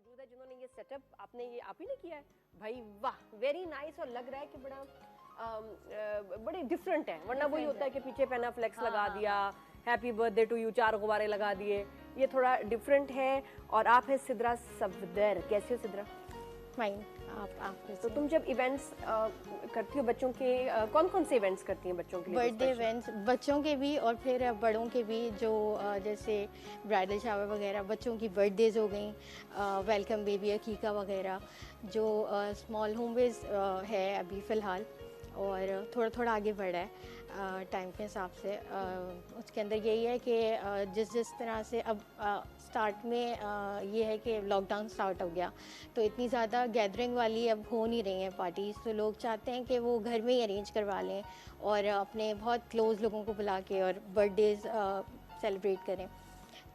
मौजूद है जिन्होंने ये सेटअप आपने ये आप ही ने किया है भाई, वाह वेरी नाइस। और लग रहा है कि बड़े डिफरेंट है, वरना वही होता है कि पीछे पेना फ्लेक्स लगा दिया, हैप्पी बर्थडे टू यू 4 गुब्बारे लगा दिए, ये थोड़ा डिफरेंट है। और आप है सिद्रा सफदर, कैसे हो सिद्रा? फाइन। आप तो तुम जब इवेंट्स करती हो बच्चों के, कौन कौन से इवेंट्स करती हैं बच्चों के लिए? बर्थडे इवेंट्स बच्चों के भी और फिर बड़ों के भी, जो जैसे ब्राइडल शावर वगैरह, बच्चों की बर्थडेज हो गई, वेलकम बेबी अकीका वगैरह, जो स्मॉल होम बेस है अभी फ़िलहाल, और थोड़ा थोड़ा आगे बढ़ा है टाइम के हिसाब से। उसके अंदर यही है कि जिस तरह से अब स्टार्ट में ये है कि लॉकडाउन स्टार्ट हो गया, तो इतनी ज़्यादा गैदरिंग वाली अब हो नहीं रही हैं पार्टीज़, तो लोग चाहते हैं कि वो घर में ही अरेंज करवा लें और अपने बहुत क्लोज़ लोगों को बुला के और बर्थडेज़ सेलिब्रेट करें।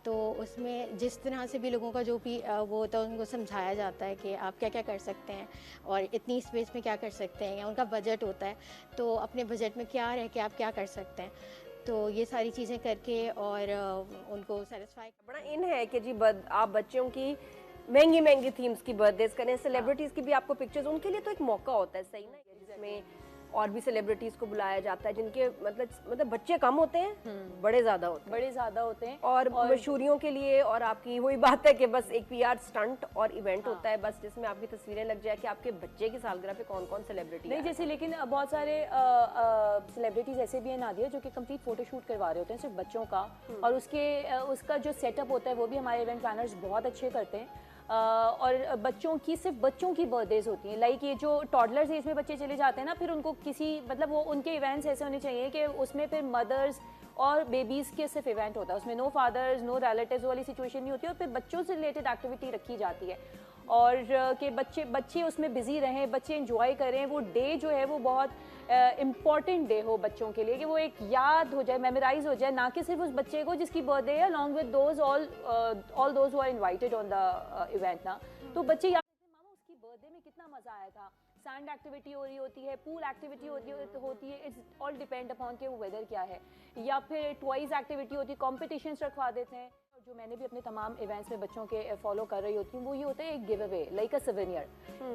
तो उसमें जिस तरह से भी लोगों का जो भी वो होता है, उनको समझाया जाता है कि आप क्या क्या कर सकते हैं और इतनी स्पेस में क्या कर सकते हैं, या उनका बजट होता है तो अपने बजट में क्या रह के आप क्या कर सकते हैं, तो ये सारी चीज़ें करके और उनको सेटिस्फाई। बड़ा इन है कि जी आप बच्चों की महंगी महंगी थीम्स की बर्थडेज करें, सेलिब्रिटीज की भी आपको पिक्चर्स, उनके लिए तो एक मौका होता है, सही ना, जिसमें और भी सेलिब्रिटीज को बुलाया जाता है जिनके मतलब बच्चे कम होते हैं, बड़े ज्यादा होते हैं और मशहूरियों के लिए। और आपकी वही बात है कि बस एक पीआर स्टंट और इवेंट होता है बस, जिसमें आपकी तस्वीरें लग जाए कि आपके बच्चे की सालगिरह पे कौन कौन सेलिब्रिटी नहीं, जैसे लेकिन बहुत सारे सेलिब्रिटीज ऐसे भी हैं नादिया, जो कि कंप्लीट फोटोशूट करवा रहे होते हैं सिर्फ बच्चों का, और उसका जो सेटअप होता है वो भी हमारे इवेंट प्लानर्स बहुत अच्छे करते हैं। और बच्चों की सिर्फ बच्चों की बर्थडेज होती हैं, लाइक ये जो टॉडलर्स एज में बच्चे चले जाते हैं ना, फिर उनको किसी मतलब वो उनके इवेंट्स ऐसे होने चाहिए कि उसमें फिर मदर्स और बेबीज़ के सिर्फ इवेंट होता है, उसमें नो फादर्स नो रिलेटिव्स वाली सिचुएशन नहीं होती, और फिर बच्चों से रिलेटेड एक्टिविटी रखी जाती है, और कि बच्चे उसमें बिजी रहें, बच्चे इंजॉय करें, वो डे जो है वो बहुत इम्पॉर्टेंट डे हो बच्चों के लिए, कि वो एक याद हो जाए, मेमोराइज हो जाए, ना कि सिर्फ उस बच्चे को जिसकी बर्थडे है, along with those all those who are invited on the event ना। तो बच्चे याद रखते हैं मामा उसकी बर्थडे में कितना मजा आया था, सैंड एक्टिविटी हो रही होती है, पूल एक्टिविटी होती है, इट्स ऑल डिपेंड अपॉन के वो वेदर क्या है, या फिर टॉयज एक्टिविटी होती है, कॉम्पिटिशन्स रखवा देते हैं। जो मैंने भी अपने तमाम इवेंट्स में बच्चों के फॉलो कर रही होती हूँ, वो ये होता है एक गिव अवे लाइक अ सिवेनियर,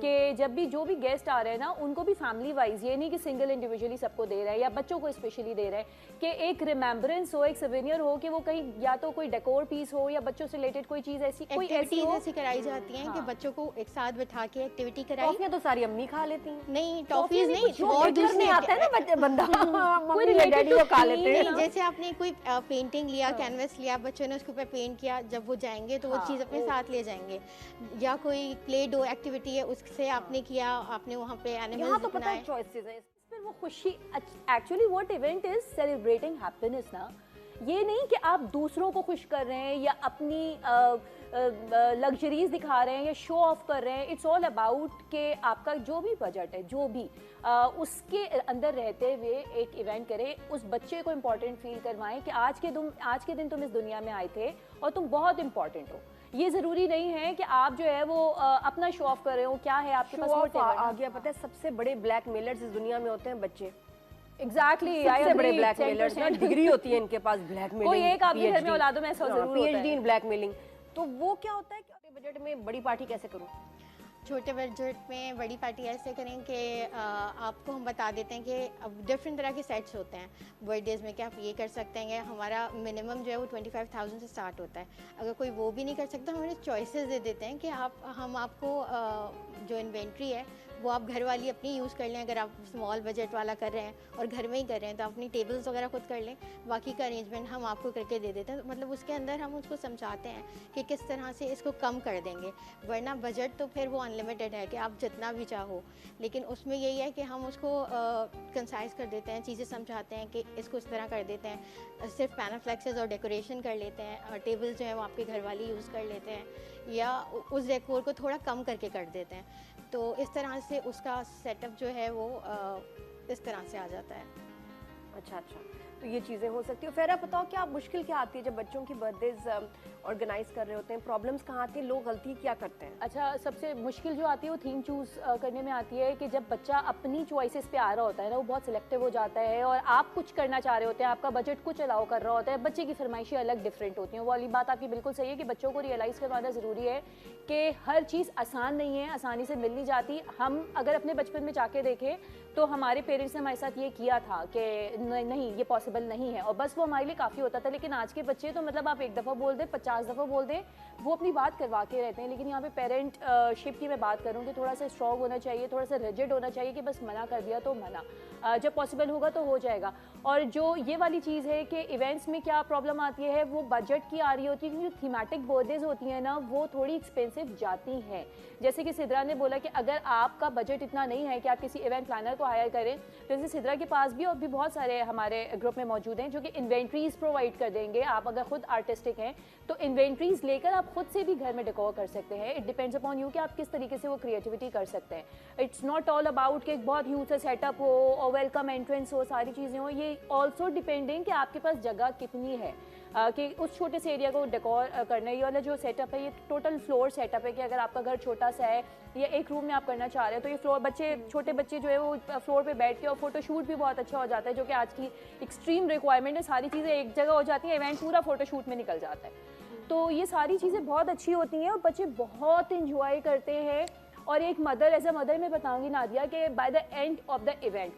कि जब भी जो भी गेस्ट आ रहे हैं ना, उनको भी फैमिली वाइज, ये नहीं कि सिंगल इंडिविजुअली सबको दे रहे हैं या बच्चों को स्पेशली दे रहे हैं, कि एक रिमेम्बरेंस हो, एक सिवेनियर हो, कि वो कहीं या तो कोई डेकोर पीस हो या बच्चों से रिलेटेड कोई चीज़ ऐसी कराई जाती हैं कि बच्चों को एक साथ बैठा के एक्टिविटी कराई। टॉफियां तो सारी अम्मी खा लेती हैं। नहीं, टॉफीज नहीं, और दूसरे आता है ना बंदा मम्मी या डैडी वो खा लेते हैं। जैसे आपने कोई पेंटिंग लिया, कैनवस लिया, बच्चों ने उसके ऊपर पेंट किया, जब वो जाएंगे तो वो चीज़ अपने साथ ले जाएंगे, या कोई प्ले डो एक्टिविटी है उससे आपने किया, आपने वहाँ पे एनिमल्स तो पता है चॉइसेस हैं, फिर वो खुशी। Actually what event is celebrating happiness ना, ये नहीं कि आप दूसरों को खुश कर रहे हैं या अपनी लग्जरीज दिखा रहे हैं या शो ऑफ कर रहे हैं। इट्स ऑल अबाउट कि आपका जो भी बजट है, जो भी उसके अंदर रहते हुए एक इवेंट करें, उस बच्चे को इम्पोर्टेंट फील करवाएं कि आज के दिन तुम इस दुनिया में आए थे और तुम बहुत इंपॉर्टेंट हो। ये जरूरी नहीं है कि आप जो है वो अपना शो ऑफ कर रहे हो, क्या है आपके पास आ गया। पता है सबसे बड़े ब्लैकमेलर्स इस दुनिया में होते हैं बच्चे। एग्जैक्टली, सबसे बड़े ब्लैकमेलर्स ना, डिग्री होती है इनके पास ब्लैकमेलिंग, कोई एक आपके घर में औलादों में ऐसा जरूर होता है, पीएचडी इन ब्लैकमेलिंग। तो वो क्या होता है कि छोटे बजट में बड़ी पार्टी कैसे करूं? छोटे बजट में बड़ी पार्टी ऐसे करें कि आपको हम बता देते हैं कि अब डिफरेंट तरह के सेट्स होते हैं बर्थडेज़ में, कि आप ये कर सकते हैं। हमारा मिनिमम जो है वो 25,000 से स्टार्ट होता है। अगर कोई वो भी नहीं कर सकता, हम उन्हें चॉइसेस दे देते हैं कि हम आपको जो इन्वेंट्री है वो आप घर वाली अपनी यूज़ कर लें। अगर आप स्मॉल बजट वाला कर रहे हैं और घर में ही कर रहे हैं तो अपनी टेबल्स वगैरह खुद कर लें, बाकी का अरेंजमेंट हम आपको करके दे देते हैं। मतलब उसके अंदर हम उसको समझाते हैं कि किस तरह से इसको कम कर देंगे, वरना बजट तो फिर वो अनलिमिटेड है कि आप जितना भी चाहो, लेकिन उसमें यही है कि हम उसको कंसाइज कर देते हैं, चीज़ें समझाते हैं कि इसको इस तरह कर देते हैं, सिर्फ पैनाफ्लेक्सेस और डेकोरेशन कर लेते हैं, टेबल्स जो है वो आपके घर वाले यूज़ कर लेते हैं, या उस डेकोर को थोड़ा कम करके कर देते हैं। तो इस तरह से उसका सेटअप जो है वो इस तरह से आ जाता है। अच्छा, तो ये चीज़ें हो सकती है। फिर आप बताओ क्या मुश्किल क्या आती है जब बच्चों की बर्थडेज ऑर्गेनाइज कर रहे होते हैं, प्रॉब्लम्स कहाँ आती है, लोग गलती क्या करते हैं? अच्छा, सबसे मुश्किल जो आती है वो थीम चूज़ करने में आती है कि जब बच्चा अपनी चॉइसेस पे आ रहा होता है ना, वो बहुत सिलेक्टिव हो जाता है और आप कुछ करना चाह रहे होते हैं, आपका बजट कुछ अलाउ कर रहा होता है, बच्चे की फरमाइशें अलग डिफरेंट होती हैं। वो वाली बात आपकी बिल्कुल सही है कि बच्चों को रियलाइज़ करवाना ज़रूरी है कि हर चीज़ आसान नहीं है, आसानी से मिल नहीं जाती। हम अगर अपने बचपन में जाके देखें तो हमारे पेरेंट्स ने हमारे साथ ये किया था कि नहीं ये पॉसिबल नहीं है, और बस वो हमारे लिए काफ़ी होता था। लेकिन आज के बच्चे तो मतलब आप एक दफ़ा बोल दें 50 दफ़ा बोल दें, वो अपनी बात करवा के रहते हैं। लेकिन यहाँ पे पेरेंट शिप की मैं बात करूँ कि थोड़ा सा स्ट्रॉन्ग होना चाहिए, थोड़ा सा रिजिड होना चाहिए कि बस मना कर दिया तो मना, जब पॉसिबल होगा तो हो जाएगा। और जो ये वाली चीज़ है कि इवेंट्स में क्या प्रॉब्लम आती है, वो बजट की आ रही होती है, क्योंकि जो थीमेटिक बर्थडेज होती हैं ना वो थोड़ी एक्सपेंसिव जाती हैं। जैसे कि सिद्रा ने बोला कि अगर आपका बजट इतना नहीं है कि आप किसी इवेंट प्लानर को हायर करें, तो जैसे सिद्रा के पास भी और भी बहुत सारे हमारे ग्रुप में मौजूद हैं जो कि इन्वेंट्रीज प्रोवाइड कर देंगे। आप अगर खुद आर्टिस्टिक हैं तो इन्वेंट्रीज लेकर आप खुद से भी घर में डेकोर कर सकते हैं। इट डिपेंड्स अपॉन यू कि आप किस तरीके से वो क्रिएटिविटी कर सकते हैं। इट्स नॉट ऑल अबाउट कि एक बहुत ह्यूज सा सेटअप हो और वेलकम एंट्रेंस हो, सारी चीज़ें हो। ये ऑल्सो डिपेंडिंग कि आपके पास जगह कितनी है कि उस छोटे से एरिया को डेकोर करना है। ये वाला जो सेटअप है ये टोटल फ्लोर सेटअप है कि अगर आपका घर छोटा सा है या एक रूम में आप करना चाह रहे हैं तो ये फ्लोर बच्चे छोटे बच्चे जो है वो फ्लोर पे बैठ के, और फोटोशूट भी बहुत अच्छा हो जाता है जो कि आज की एक्सट्रीम रिक्वायरमेंट है। सारी चीज़ें एक जगह हो जाती हैं, इवेंट पूरा फोटोशूट में निकल जाता है। तो ये सारी चीज़ें बहुत अच्छी होती हैं और बच्चे बहुत इंजॉय करते हैं। और एक मदर एज अ मदर मैं बताऊंगी नादिया कि by the end of the event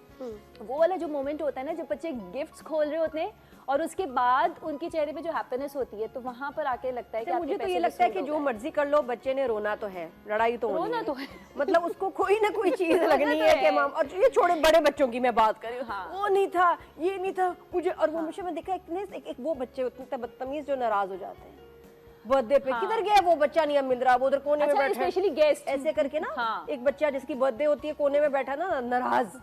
वो वाला जो मोमेंट होता है ना जब बच्चे गिफ्ट्स खोल रहे होते हैं और उसके बाद उनके चेहरे पे जो हैप्पीनेस होती है, तो वहाँ पर आके लगता है कि मुझे तो ये लगता है कि जो मर्जी कर लो, बच्चे ने रोना तो है, लड़ाई तो रोना तो है मतलब उसको कोई ना कोई चीज लगनी है कि माम। और ये छोटे बड़े बच्चों की मैं बात कर रही हूँ, हाँ। वो नहीं था, ये नहीं था मुझे। और वो हमेशा मैं देखा एक वो बच्चे होते हैं बदतमीज जो नाराज हो जाते हैं बर्थडे पे। हाँ। किधर गया वो बच्चा, नहीं मिल रहा, वो उधर कोने में बैठा, स्पेशली गेस्ट ऐसे करके ना। हाँ। एक बच्चा जिसकी बर्थडे होती है कोने में बैठा ना नाराज,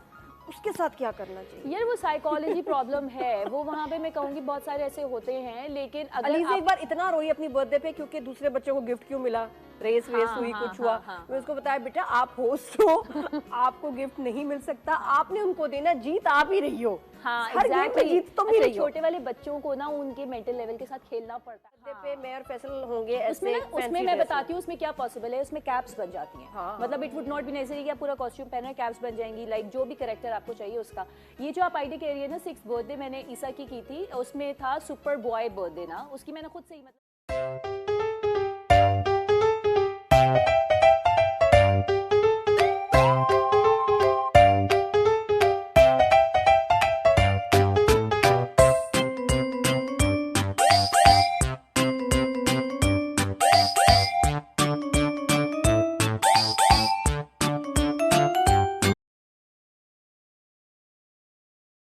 उसके साथ क्या करना चाहिए? यार वो साइकोलॉजी प्रॉब्लम है, वो वहाँ पे मैं कहूँगी बहुत सारे ऐसे होते हैं। लेकिन अगर अली से एक बार इतना रोई अपनी बर्थडे पे क्योंकि दूसरे बच्चों को गिफ्ट क्यों मिला, रेस वेस हुई, कुछ हुआ। मैं उसको बताया बेटा आप होस्ट हो, आपको गिफ्ट नहीं मिल सकता, आपने उनको देना, जीत आप ही रही हो। हाँ, हर गेम में जीत तुम ही रही हो। छोटे वाले बच्चों को ना उनके मेंटल लेवल के साथ खेलना पड़ता है। पे मैं और फैसल होंगे ऐसे उसमें मैं बताती हूँ उसमें क्या पॉसिबल है। उसमें कैप्स बन जाती हैं। हाँ, मतलब it would not be necessary कि आप पूरा कॉस्ट्यूम पहने, कैप्स बन जाएंगी। लाइक जो भी कैरेक्टर आपको चाहिए उसका। ये जो आप आइडिया कह रही है ना 6th बर्थडे मैंने ईसा की थी, उसमें था सुपर बॉय बर्थडे ना, उसकी मैंने खुद से ही मतलब